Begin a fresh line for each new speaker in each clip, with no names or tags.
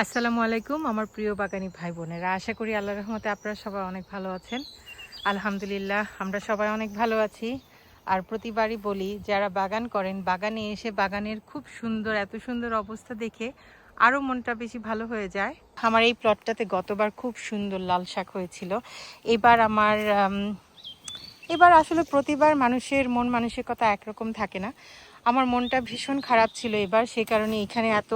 আসসালামু আলাইকুম আমার প্রিয় বাগানি ভাই বোনেরা, আশা করি আল্লাহর রহমতে আপনারা সবাই অনেক ভালো আছেন। আলহামদুলিল্লাহ আমরা সবাই অনেক ভালো আছি। আর প্রতিবারই বলি, যারা বাগান করেন বাগানে এসে বাগানের খুব সুন্দর, এত সুন্দর অবস্থা দেখে আরও মনটা বেশি ভালো হয়ে যায়। আমার এই প্লটটাতে গতবার খুব সুন্দর লাল শাক হয়েছিল। এবার আসলে প্রতিবার মানুষের মন মানসিকতা একরকম থাকে না। আমার মনটা ভীষণ খারাপ ছিল এবার, সেই কারণে এখানে এত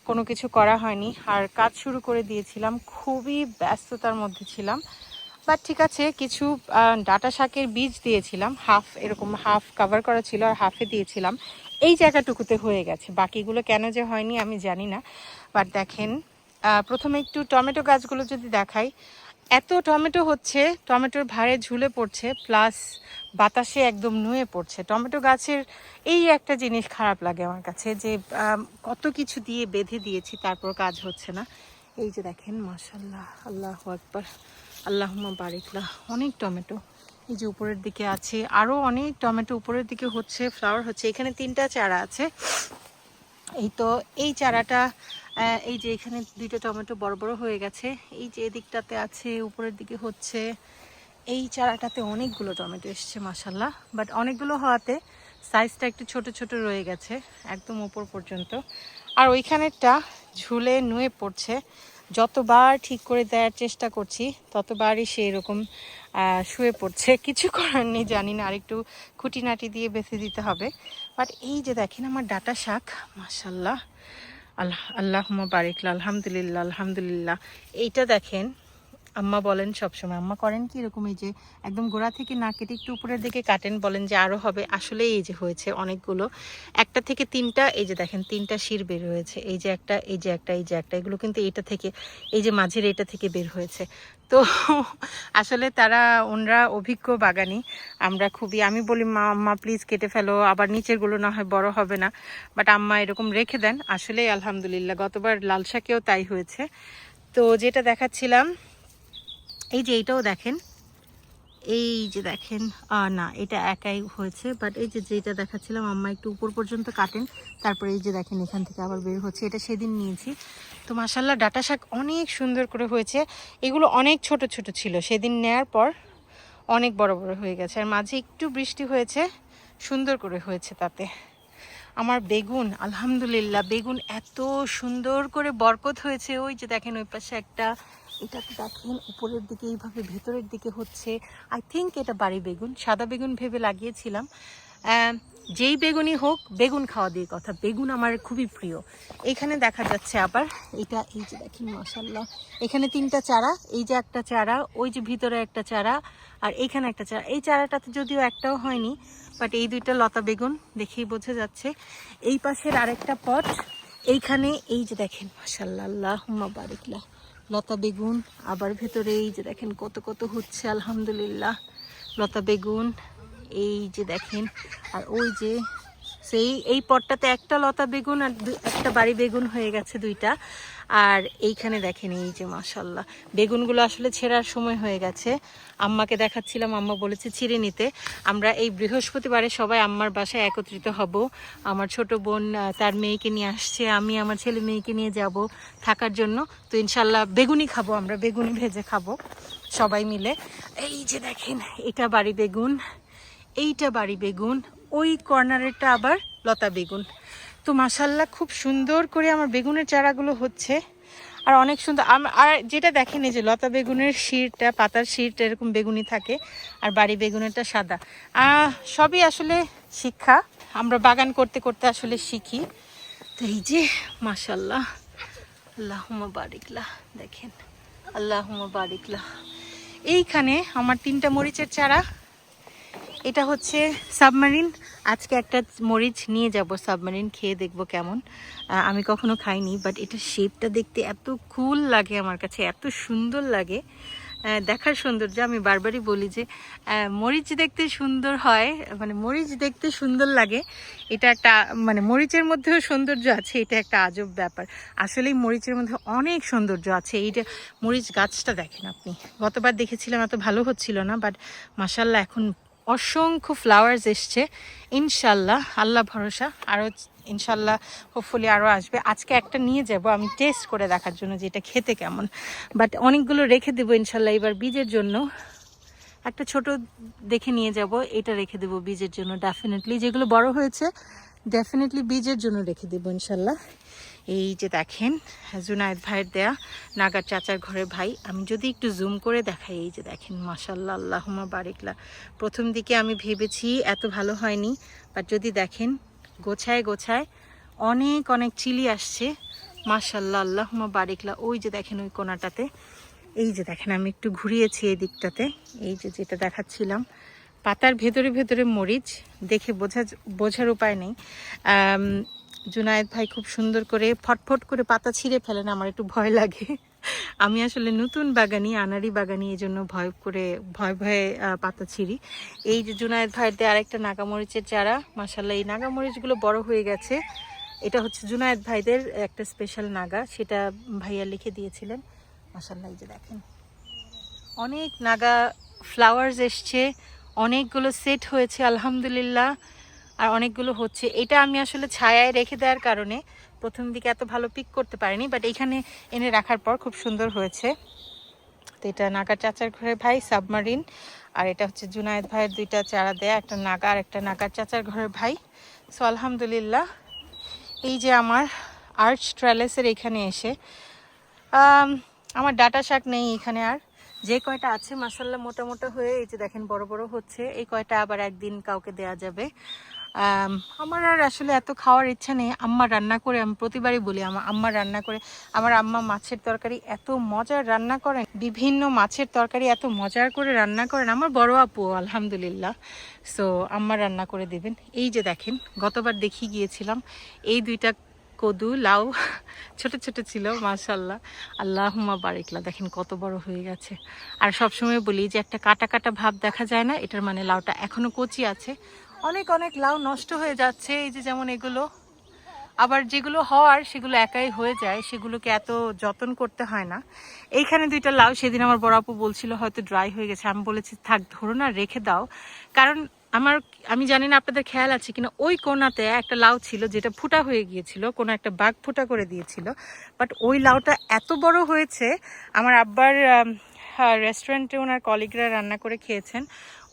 কোনো কিছু করা হয়নি আর কাজ শুরু করে দিয়েছিলাম। খুবই ব্যস্ততার মধ্যে ছিলাম, বাট ঠিক আছে, কিছু ডাঁটা শাকের বীজ দিয়েছিলাম, হাফ কভার করা ছিল আর হাফে দিয়েছিলাম। এই জায়গাটুকুতে হয়ে গেছে, বাকিগুলো কেন যে হয়নি আমি জানি না। বাট দেখেন, প্রথমে একটু টমেটো গাছগুলো যদি দেখাই, এত টমেটো হচ্ছে, টমেটোর ভারে ঝুলে পড়ছে, প্লাস বাতাসে একদম নুয়ে পড়ছে টমেটো গাছের। এই একটা জিনিস খারাপ লাগে আমার কাছে, যে কত কিছু দিয়ে বেঁধে দিয়েছি তারপর কাজ হচ্ছে না। এই যে দেখেন, মাশাআল্লাহ, আল্লাহু আকবার, আল্লাহুম্মা বারিকলাহ, অনেক টমেটো। এই যে উপরের দিকে আছে আরও অনেক টমেটো, উপরের দিকে হচ্ছে, ফ্লাওয়ার হচ্ছে। এখানে 3টা চারা আছে। এই তো এই চারাটা, এই যে এখানে 2টা টমেটো বড় বড় হয়ে গেছে। এই যে এদিকটাতে আছে, উপরের দিকে হচ্ছে। এই চারাটাতে অনেকগুলো টমেটো এসছে মাশাল্লাহ, বাট অনেকগুলো হওয়াতে সাইজটা একটু ছোট ছোট রয়ে গেছে একদম উপর পর্যন্ত। আর ওইখানেরটা ঝুলে নুয়ে পড়ছে। যতবার ঠিক করে দেওয়ার চেষ্টা করছি ততবারই সেই রকম শুয়ে পড়ছে। কিছু করার নেই, জানি না, আর একটু খুঁটিনাটি দিয়ে বেঁধে দিতে হবে। বাট এই যে দেখেন আমার ডাঁটা শাক, মাশাল্লাহ, আল্লাহুম্মা বারিকলাহ, আলহামদুলিল্লাহ, আলহামদুলিল্লাহ। এইটা দেখেন, আম্মা বলেন সবসময়, আম্মা করেন কি এরকম, এই যে একদম গোড়া থেকে না কেটে একটু উপরের দিকে কাটেন, বলেন যে আরও হবে। আসলে এই যে হয়েছে অনেকগুলো, 1টা থেকে 3টা, এই যে দেখেন 3টা শির বের হয়েছে। এই যে একটা, এই যে একটা, এই যে একটা, এগুলো কিন্তু এটা থেকে, এই যে মাঝের এটা থেকে বের হয়েছে। তো আসলে ওনরা অভিজ্ঞ বাগানি। আমি বলি মা, আম্মা প্লিজ কেটে ফেলো, আবার নিচেরগুলো না হয় বড় হবে না, বাট আম্মা এরকম রেখে দেন। আসলে আলহামদুলিল্লাহ গতবার লাল শাকেও তাই হয়েছে। তো যেটা দেখাচ্ছিলাম, এই যে এইটাও দেখেন, এই যে দেখেন, না এটা একাই হয়েছে, বাট এই যে যেটা দেখাচ্ছিলাম, আম্মা একটু উপর পর্যন্ত কাটেন, তারপরে এই যে দেখেন এখান থেকে আবার বের হচ্ছে। এটা সেদিন নিয়েছি। তো মাশাল্লাহ ডাঁটা শাক অনেক সুন্দর করে হয়েছে। এগুলো অনেক ছোট ছোট ছিল, সেদিন নেয়ার পর অনেক বড় বড় হয়ে গেছে। আর মাঝে একটু বৃষ্টি হয়েছে, সুন্দর করে হয়েছে তাতে। আমার বেগুন, আলহামদুলিল্লাহ, বেগুন এত সুন্দর করে বরকত হয়েছে। ওই যে দেখেন ওই পাশে একটা, এটাতে দেখেন উপরের দিকে এইভাবে ভেতরের দিকে হচ্ছে। আই থিঙ্ক এটা বাড়ি বেগুন, সাদা বেগুন ভেবে লাগিয়েছিলাম। যেই বেগুনই হোক, বেগুন খাওয়া দিয়ে কথা, বেগুন আমার খুবই প্রিয়। এখানে দেখা যাচ্ছে আবার এটা, এই যে দেখেন মাশাল্লাহ, এখানে 3টা চারা, এই যে একটা চারা, ওই যে ভিতরে একটা চারা, আর এইখানে একটা চারা। এই চারাটাতে যদিও একটাও হয়নি, বাট এই 2টা লতা বেগুন দেখেই বোঝা যাচ্ছে। এই পাশের আরেকটা পট, এইখানে এই যে দেখেন মাশাল্লাহ, আল্লাহুম্মা বারিকলাহ, লতা বেগুন। আবার ভেতরে এই যে দেখেন কত কত হচ্ছে, আলহামদুলিল্লাহ, লতা বেগুন। এই যে দেখেন, আর ওই যে এই পটটাতে একটা লতা বেগুন আর একটা বাড়ি বেগুন হয়ে গেছে, 2টা। আর এইখানে দেখেন এই যে মাশাল্লাহ, বেগুনগুলো আসলে ছেঁড়ার সময় হয়ে গেছে। আম্মাকে দেখাচ্ছিলাম, আম্মা বলেছে ছিঁড়ে নিতে। আমরা এই বৃহস্পতিবারে সবাই আম্মার বাসায় একত্রিত হব। আমার ছোট বোন তার মেয়েকে নিয়ে আসছে, আমি আমার ছেলে মেয়েকে নিয়ে যাব থাকার জন্য। তো ইনশাল্লাহ বেগুনি খাবো, আমরা বেগুনি ভেজে খাবো সবাই মিলে। এই যে দেখেন এটা বাড়ি বেগুন, এইটা বাড়ি বেগুন, ওই কর্নারেরটা আবার লতা বেগুন। তো মাশাল্লাহ খুব সুন্দর করে আমার বেগুনের চারাগুলো হচ্ছে, আর অনেক সুন্দর। আর যেটা দেখেন, এই যে লতা বেগুনের শিরটা, পাতার শিরটা এরকম বেগুনি থাকে, আর বাড়ি বেগুনেরটা সাদা। সবই আসলে শিক্ষা, আমরা বাগান করতে করতে আসলে শিখি। তো এই যে মাশাল্লাহ, আল্লাহুম্মা বারিকলাহ, দেখেন আল্লাহুম্মা বারিকলাহ। এইখানে আমার 3টা মরিচের চারা। এটা হচ্ছে সাবমারিন। আজকে একটা মরিচ নিয়ে যাব সাবমারিন, খেয়ে দেখব কেমন। আমি কখনো খাইনি, বাট এটা শেপটা দেখতে এত কুল লাগে আমার কাছে, এত সুন্দর লাগে। দেখার সৌন্দর্য, আমি বারবারই বলি যে মরিচ দেখতে সুন্দর হয়, মানে মরিচ দেখতে সুন্দর লাগে, এটা একটা, মানে মরিচের মধ্যেও সৌন্দর্য আছে, এটা একটা আজব ব্যাপার। আসলে মরিচের মধ্যে অনেক সৌন্দর্য আছে। এইটা মরিচ গাছটা দেখেন আপনি, গতবার দেখেছিলাম এত ভালো হচ্ছিল না, বাট মাশাল্লাহ এখন অসংখ্য ফ্লাওয়ার্স এসছে। ইনশাল্লাহ, আল্লাহ ভরসা, আরও ইনশাল্লাহ হোপফুলি আরও আসবে। আজকে একটা নিয়ে যাব আমি টেস্ট করে দেখার জন্য যে এটা খেতে কেমন, বাট অনেকগুলো রেখে দেবো ইনশাল্লাহ এবার বীজের জন্য। একটা ছোট দেখে নিয়ে যাব, এটা রেখে দেবো বীজের জন্য ডেফিনেটলি। যেগুলো বড় হয়েছে ডেফিনেটলি বীজের জন্য রেখে দেবো ইনশাল্লাহ। এই যে দেখেন জুনায়েদ ভাইয়ের দেয়া নাগার চাচার ঘরের ভাই, আমি যদি একটু জুম করে দেখাই, এই যে দেখেন মাশাল্লাহ আল্লাহুম্মা বারিকলা। প্রথম দিকে আমি ভেবেছি এত ভালো হয়নি, বাট যদি দেখেন গোছায় গোছায় অনেক অনেক চিলি আসছে মাশাল্লাহ আল্লাহুম্মা বারিকলা। ওই যে দেখেন ওই কোনাটাতে, এই যে দেখেন আমি একটু ঘুরিয়েছি এই দিকটাতে, এই যে যেটা দেখাচ্ছিলাম পাতার ভেতরে ভেতরে মরিচ, দেখে বোঝার উপায় নেই। জুনায়েদ ভাই খুব সুন্দর করে ফটফট করে পাতা ছিঁড়ে ফেলেন, আমার একটু ভয় লাগে। আমি আসলে নতুন বাগানি, আনারি বাগানি, এই জন্য ভয়ে ভয়ে পাতা ছিঁড়ি। এই যে জুনায়েদ ভাইয়ের দিয়ে আরেকটা নাগামরিচের চারা, মাশাল্লাহ এই নাগামরিচগুলো বড় হয়ে গেছে। এটা হচ্ছে জুনায়েদ ভাইদের একটা স্পেশাল নাগা, সেটা ভাইয়া লিখে দিয়েছিলেন মাশাল্লাহ। এই যে দেখেন অনেক নাগা ফ্লাওয়ার্স এসছে, অনেকগুলো সেট হয়েছে আলহামদুলিল্লাহ, আর অনেকগুলো হচ্ছে। এটা আমি আসলে ছায়ায় রেখে দেওয়ার কারণে প্রথম দিকে এত ভালো পিক করতে পারিনি, বাট এখানে এনে রাখার পর খুব সুন্দর হয়েছে। তো এটা নাগা চাচার ঘরের ভাই সাবমারিন, আর এটা হচ্ছে জুনায়েদ ভাইয়ের দুইটা চারা দেয়া, একটা নাগা আর একটা নাগার চাচার ঘরের ভাই। সো আলহামদুলিল্লাহ এই যে আমার আর্চ ট্রেলেসের এখানে এসে আমার ডাটা শাক নেই এখানে, আর যে কয়টা আছে মাসাল্লাহ মোটা মোটা হয়ে এই যে দেখেন বড় বড় হচ্ছে। এই কয়টা আবার একদিন কাউকে দেয়া যাবে। আমার আর আসলে এত খাওয়ার ইচ্ছা নেই। আম্মা রান্না করে, আমি প্রতিবারই বলি আমার আম্মা রান্না করে, আমার আম্মা মাছের তরকারি এত মজার রান্না করেন, বিভিন্ন মাছের তরকারি এত মজার করে রান্না করেন আমার বড় আপু আলহামদুলিল্লাহ। সো আম্মা রান্না করে দেবেন। এই যে দেখেন গতবার দেখিয়ে গিয়েছিলাম এই দুইটা কদু লাউ ছোট ছোট ছিল মাশাল্লাহ আল্লাহুম্মা বারিকলা, দেখেন কত বড় হয়ে গেছে। আর সবসময় বলি যে একটা কাটা কাটা ভাব দেখা যায় না, এটার মানে লাউটা এখনো কচি আছে। অনেক অনেক লাউ নষ্ট হয়ে যাচ্ছে, এই যে যেমন এগুলো, আবার যেগুলো হওয়ার সেগুলো একাই হয়ে যায়, সেগুলোকে এত যত্ন করতে হয় না। এইখানে দুইটা লাউ সেদিন আমার বড় আপু বলছিল হয়তো ড্রাই হয়ে গেছে, আমি বলেছি থাক ধরো না রেখে দাও, কারণ আমি জানি না আপনাদের খেয়াল আছে কিনা, ওই কোনাতে একটা লাউ ছিল যেটা ফুটা হয়ে গিয়েছিল, কোনো একটা বাঘ ফুটা করে দিয়েছিল, বাট ওই লাউটা এত বড় হয়েছে। আমার আব্বার রেস্টুরেন্টে ওনার কলিগরা রান্না করে খেয়েছেন,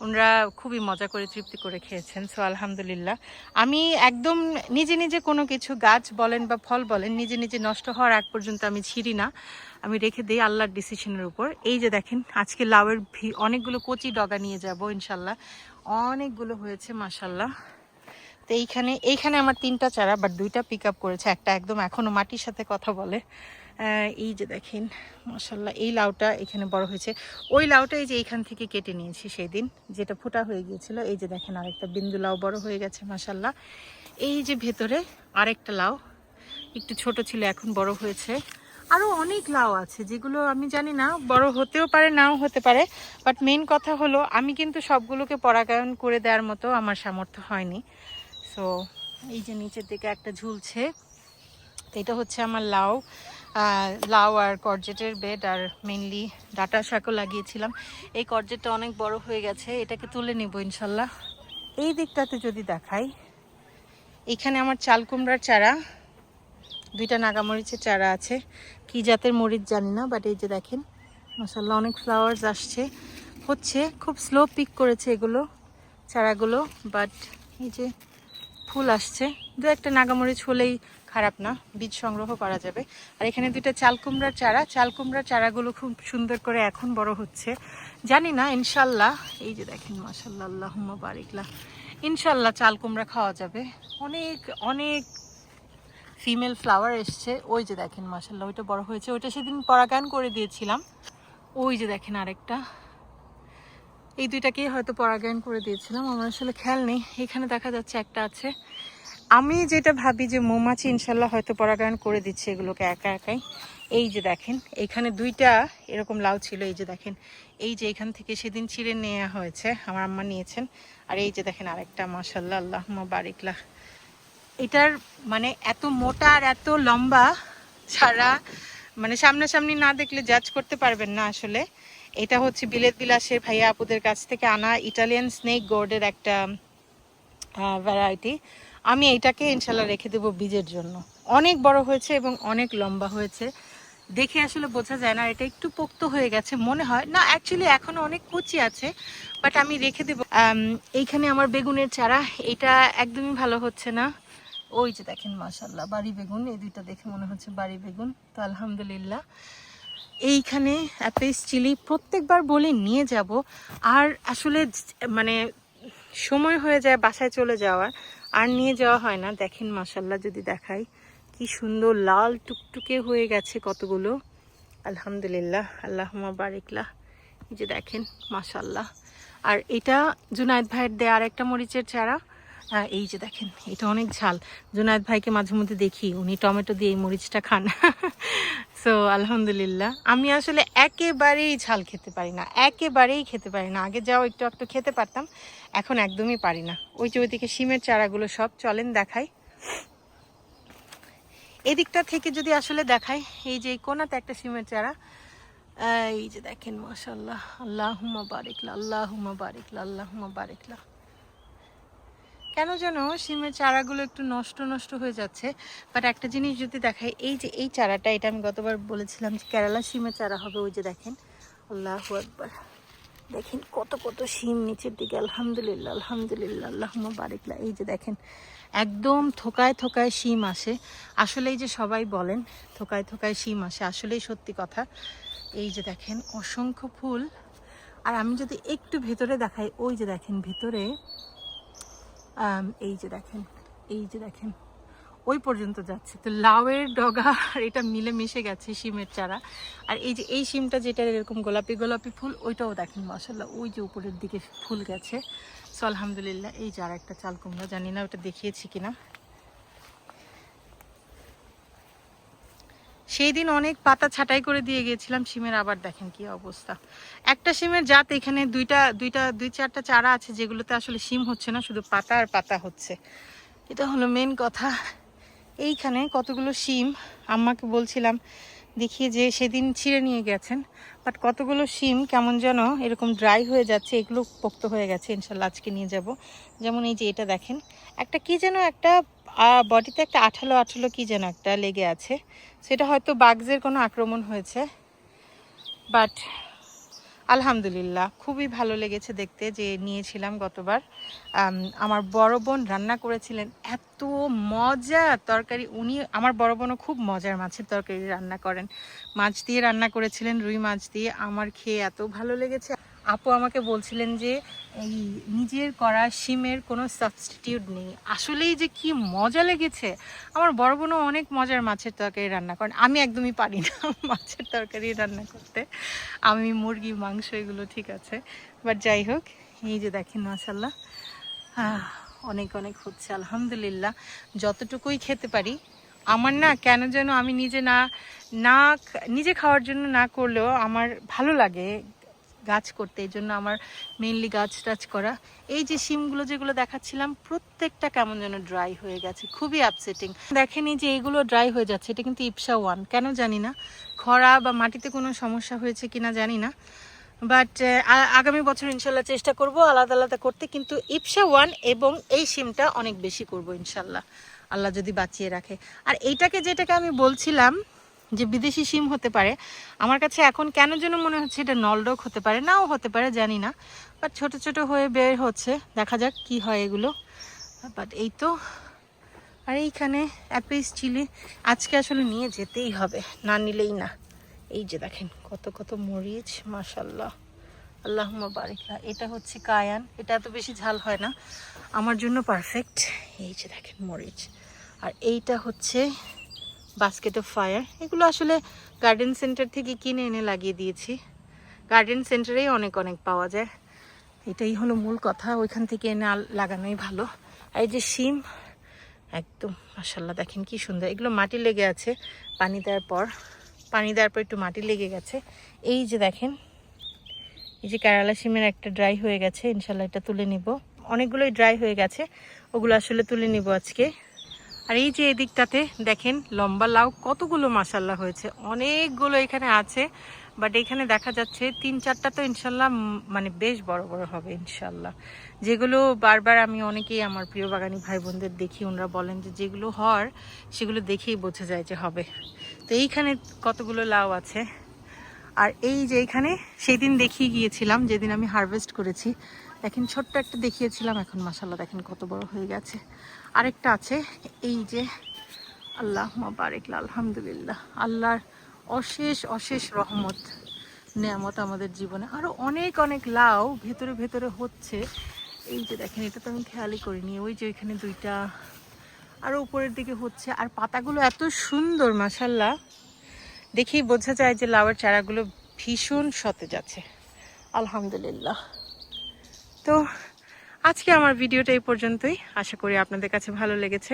ওনারা খুবই মজা করে তৃপ্তি করে খেয়েছেন। সো আলহামদুলিল্লাহ আমি একদম নিজে নিজে কোনো কিছু গাছ বলেন বা ফল বলেন নিজে নিজে নষ্ট হওয়ার আগ পর্যন্ত আমি ছিঁড়ি না, আমি রেখে দিই আল্লাহর ডিসিশনের উপর। এই যে দেখেন আজকে লাউয়ের অনেকগুলো কচি ডগা নিয়ে যাব ইনশাল্লাহ, অনেকগুলো হয়েছে মাশাল্লাহ। তো এইখানে আমার 3টা চারা, বাট 2টা পিক আপ করেছে, একটা একদম এখনো মাটির সাথে কথা বলে। এই যে দেখেন মাশাল্লাহ এই লাউটা এখানে বড় হয়েছে। ওই লাউটা এই যে এইখান থেকে কেটে নিয়েছি সেই দিন, যেটা ফোটা হয়ে গিয়েছিল। এই যে দেখেন আরেকটা বিন্দু লাউ বড় হয়ে গেছে মাশাল্লাহ। এই যে ভেতরে আরেকটা লাউ একটু ছোট ছিল, এখন বড় হয়েছে। আরও অনেক লাউ আছে যেগুলো আমি জানি না, বড় হতেও পারে নাও হতে পারে, বাট মেইন কথা হলো আমি কিন্তু সবগুলোকে পরাগায়ন করে দেওয়ার মতো আমার সামর্থ্য হয়নি। সো এই যে নিচের দিকে একটা ঝুলছে, এটা হচ্ছে আমার লাউ আর করজেটের বেড, আর মেইনলি ডাটা শাকও লাগিয়েছিলাম। এই করজেটটা অনেক বড় হয়ে গেছে, এটাকে তুলে নিব ইনশাল্লাহ। এই দিকটাতে যদি দেখাই, এখানে আমার চাল কুমড়ার চারা, 2টা নাগামরিচের চারা আছে, কি জাতের মরিচ জানি না, বাট এই যে দেখেন মাশাল্লাহ অনেক ফ্লাওয়ার্স আসছে, হচ্ছে খুব স্লো পিক করেছে এগুলো চারাগুলো, বাট এই যে ফুল আসছে। 2-একটা নাগামরিচ হলেই খারাপ না, বীজ সংগ্রহ করা যাবে। আর এখানে 2টা চাল কুমড়ার চারাগুলো খুব সুন্দর করে এখন বড় হচ্ছে, জানি না ইনশাল্লাহ। এই যে দেখেন মাশাল্লাহ আল্লাহুম্মা বারিকলা, ইনশাল্লাহ চাল কুমড়া খাওয়া যাবে। অনেক অনেক ফিমেল ফ্লাওয়ার এসছে। ওই যে দেখেন মাশাল্লাহ ওইটা বড় হয়েছে, ওইটা সেদিন পরাগায়ন করে দিয়েছিলাম। ওই যে দেখেন আরেকটা, এই 2টাকেই হয়তো পরাগায়ন করে দিয়েছিলাম, আমার আসলে খেয়াল নেই। এখানে দেখা যাচ্ছে একটা আছে। আমি যেটা ভাবি যে মৌমাছি ইনশাল্লাহ হয়তো পরাগায়ন করে দিচ্ছে এগুলোকে একা একাই। এই যে দেখেন এখানে 2টা এরকম লাউ ছিল, এই যে দেখেন এই যে এখান থেকে সেদিন ছিঁড়ে নেওয়া হয়েছে, আমার আম্মা নিয়েছেন। আর এই যে দেখেন আরেকটা মাশাল্লাহ আল্লাহুম্মা বারিকলা। এটার মানে এত মোটা আর এত লম্বা, ছাড়া মানে সামনাসামনি না দেখলে জাজ করতে পারবেন না আসলে। এটা হচ্ছে বিলেত বিলাসের ভাইয়া আপুদের কাছ থেকে আনা ইটালিয়ান স্নেক গোর্ডের একটা ভ্যারাইটি। আমি এইটাকে ইনশাল্লাহ রেখে দেবো বীজের জন্য। অনেক বড় হয়েছে এবং অনেক লম্বা হয়েছে, দেখে আসলে বোঝা যায় না। এটা একটু পোক্ত হয়ে গেছে মনে হয় না, অ্যাকচুয়ালি এখনো অনেক কুচি আছে, বাট আমি রেখে দেবো। এইখানে আমার বেগুনের চারা, এটা একদমই ভালো হচ্ছে না। ওই যে দেখেন মাশাআল্লাহ বাড়ি বেগুন, এই দুইটা দেখে মনে হচ্ছে বাড়ি বেগুন, তো আলহামদুলিল্লাহ। এইখানে অ্যাপেস চিলি প্রত্যেকবার বলে নিয়ে যাব, আর আসলে মানে সময় হয়ে যায় বাসায় চলে যাওয়ার, আর নিয়ে যাওয়া হয় না। দেখেন মাশাআল্লাহ যদি দেখাই, কি সুন্দর লাল টুকটুকে হয়ে গেছে কতগুলো, আলহামদুলিল্লাহ আল্লাহুম্মা বারিকলা। এই যে দেখেন মাশাআল্লাহ। আর এটা জুনায়েদ ভাইয়ের দেয়া আর একটা মরিচের চারা। এই যে দেখেন, এটা অনেক ঝাল। জুনায়েদ ভাইকে মাঝে মধ্যে দেখি উনি টমেটো দিয়ে এই মরিচটা খান। সো আলহামদুলিল্লাহ, আমি আসলে একেবারেই ঝাল খেতে পারি না, একেবারেই খেতে পারি না। আগে যাও একটু একটু খেতে পারতাম, এখন একদমই পারি না। ওই যে ওইদিকে শিমের চারাগুলো সব, চলেন দেখাই। এদিকটা থেকে যদি আসলে দেখাই, এই যে এই কোনাতে একটা শিমের চারা, এই যে দেখেন মাশাআল্লাহ, আল্লাহুম্মা বারিকলা, আল্লাহুম্মা বারিকলা, আল্লাহুম্মা বারিকলা। কেন যেন শিমের চারাগুলো একটু নষ্ট নষ্ট হয়ে যাচ্ছে, বাট একটা জিনিস যদি দেখাই, এই যে এই চারাটা, এটা আমি গতবার বলেছিলাম যে কেরালা শিমের চারা হবে। ওই যে দেখেন, আল্লাহু আকবার, দেখেন কত কত শিম নিচের দিকে, আলহামদুলিল্লাহ আলহামদুলিল্লাহ, আল্লাহুম্মা বারিকলা। এই যে দেখেন একদম থোকায় থোকায় শিম আসে। আসলে এই যে সবাই বলেন থোকায় থোকায় শিম আসে, আসলেই সত্যি কথা। এই যে দেখেন অসংখ্য ফুল। আর আমি যদি একটু ভেতরে দেখাই, ওই যে দেখেন ভেতরে, এই যে দেখেন, এই যে দেখেন ওই পর্যন্ত যাচ্ছে। তো লাউয়ের ডগা আর এটা মিলে মিশে গেছে শিমের চারা। আর এই যে এই শিমটা যেটা এরকম গোলাপি গোলাপি ফুল, ওইটাও দেখেন মাশাআল্লাহ ওই যে উপরের দিকে ফুল গেছে। সো আলহামদুলিল্লাহ। এই যে আর একটা চাল কুমড়া, জানি না ওটা দেখিয়েছি কিনা। সেই দিন অনেক পাতা ছাঁটাই করে দিয়ে গিয়েছিলাম শিমের, আবার দেখেন কি অবস্থা। একটা শিমের জাত, এখানে দুই চারটা চারা আছে যেগুলোতে আসলে শিম হচ্ছে না, শুধু পাতা আর পাতা হচ্ছে। এটা হলো মেন কথা। এইখানে কতগুলো শিম আম্মাকে বলছিলাম দেখিয়ে, যে সেদিন ছিঁড়ে নিয়ে গেছেন, বাট কতগুলো শিম কেমন যেন এরকম ড্রাই হয়ে যাচ্ছে, এগুলো পোক্ত হয়ে গেছে, ইনশাল্লাহ আজকে নিয়ে যাব। যেমন এই যে এটা দেখেন, একটা কি যেন একটা বডিতে একটা আঠালো আঠালো কি যেন একটা লেগে আছে, সেটা হয়তো বাগজের কোনো আক্রমণ হয়েছে। বাট আলহামদুলিল্লাহ খুবই ভালো লেগেছে দেখতে, যে নিয়েছিলাম গতবার। আমার বড় বোন রান্না করেছিলেন, এত মজা তরকারি। উনি, আমার বড় বোনও খুব মজার মাছের তরকারি রান্না করেন, মাছ দিয়ে রান্না করেছিলেন, রুই মাছ দিয়ে। আমার খেয়ে এত ভালো লেগেছে। আপু আমাকে বলছিলেন যে এই নিজের করা শিমের কোনো সাবস্টিটিউট নেই। আসলেই যে কি মজা লেগেছে। আমার বড় বোনও অনেক মজার মাছের তরকারি রান্না করেন, আমি একদমই পারি না মাছের তরকারি রান্না করতে। আমি মুরগি মাংস এগুলো ঠিক আছে, বাট যাই হোক। এই যে দেখেন মাশাআল্লাহ অনেক অনেক হচ্ছে আলহামদুলিল্লাহ। যতটুকুই খেতে পারি, আমার না কেন যেন আমি নিজে না নিজে খাওয়ার জন্য না করলেও আমার ভালো লাগে গাছ করতে, এই জন্য আমার মেইনলি গাছ টাছ করা। এই যে শিমগুলো যেগুলো দেখাচ্ছিলাম, প্রত্যেকটা কেমন যেন ড্রাই হয়ে গেছে, খুবই আপসেটিং। দেখেন এই যে এইগুলো ড্রাই হয়ে যাচ্ছে, এটা কিন্তু ইপসা ওয়ান, কেন জানি না, খরা বা মাটিতে কোনো সমস্যা হয়েছে কিনা জানি না, বাট আগামী বছর ইনশাল্লাহ চেষ্টা করব আলাদা আলাদা করতে। কিন্তু ইপসা ওয়ান এবং এই শিমটা অনেক বেশি করব ইনশাল্লাহ, আল্লাহ যদি বাঁচিয়ে রাখে। আর এইটাকে, যেটাকে আমি বলছিলাম যে বিদেশি শিম হতে পারে, আমার কাছে এখন কেন যেন মনে হচ্ছে এটা নলডক হতে পারে, নাও হতে পারে জানি না, বাট ছোট ছোট হয়ে বের হচ্ছে, দেখা যাক কি হয় এগুলো। বাট এই তো। আর এইখানে অ্যাপিস চিলি আজকে আসলে নিয়ে যেতেই হবে, না নিলেই না। এই যে দেখেন কত কত মরিচ মাশাআল্লাহ, আল্লাহুম্মা বারিকলা। এটা হচ্ছে কায়ান, এটা এত বেশি ঝাল হয় না, আমার জন্য পারফেক্ট। এই যে দেখেন মরিচ। আর এইটা হচ্ছে বাস্কেট অফ ফায়ার, এগুলো আসলে গার্ডেন সেন্টার থেকে কিনে এনে লাগিয়ে দিয়েছি। গার্ডেন সেন্টারেই অনেক অনেক পাওয়া যায়, এটাই হলো মূল কথা, ওইখান থেকে এনে লাগানোই ভালো। আর এই যে শিম একদম মাশাআল্লাহ, দেখেন কি সুন্দর। এগুলো মাটি লেগে আছে, পানি দেওয়ার পর একটু মাটি লেগে গেছে। এই যে দেখেন, এই যে কেরালা শিমের একটা ড্রাই হয়ে গেছে, ইনশাল্লাহ এটা তুলে নিব। অনেকগুলোই ড্রাই হয়ে গেছে, ওগুলো আসলে তুলে নিব আজকে। আর এই যে এদিকটাতে দেখেন লম্বা লাউ কতগুলো মাশাল্লাহ হয়েছে, অনেকগুলো এখানে আছে। বাট এখানে দেখা যাচ্ছে 3-4টা তো ইনশাল্লাহ মানে বেশ বড় বড় হবে ইনশাল্লাহ। যেগুলো বারবার আমি অনেকেই আমার প্রিয় বাগানি ভাই বোনদের দেখি, ওনারা বলেন যে যেগুলো হওয়ার সেগুলো দেখেই বোঝা যায় যে হবে। তো এইখানে কতগুলো লাউ আছে। আর এই যে এখানে সেই দিন দেখিয়ে গিয়েছিলাম যেদিন আমি হারভেস্ট করেছি, দেখেন ছোট্ট একটা দেখিয়েছিলাম, এখন মাশাল্লাহ দেখেন কত বড় হয়ে গেছে। আরেকটা আছে এই যে, আল্লাহ বারিক আলহামদুলিল্লাহ, আল্লাহর অশেষ অশেষ রহমত নেয়ামত আমাদের জীবনে। আরো অনেক অনেক লাউ ভেতরে ভেতরে হচ্ছে। এই যে দেখেন, এটা তো আমি খেয়ালই করিনি, ওই যে ওইখানে 2টা আরো উপরের দিকে হচ্ছে। আর পাতাগুলো এত সুন্দর মাশাল্লাহ, দেখেই বোঝা যায় যে লাউয়ের চারাগুলো ভীষণ সতেজ আছে আলহামদুলিল্লাহ। তো আজকে আমার ভিডিওটা এই পর্যন্তই, আশা করি আপনাদের কাছে ভালো লেগেছে।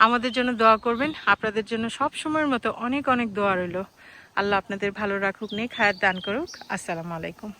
আমাদের জন্য দোয়া করবেন, আপনাদের জন্য সব সময়ের মতো অনেক অনেক দোয়া রইল। আল্লাহ আপনাদের ভালো রাখুক, নেক হায়াত দান করুক। আসসালামু আলাইকুম।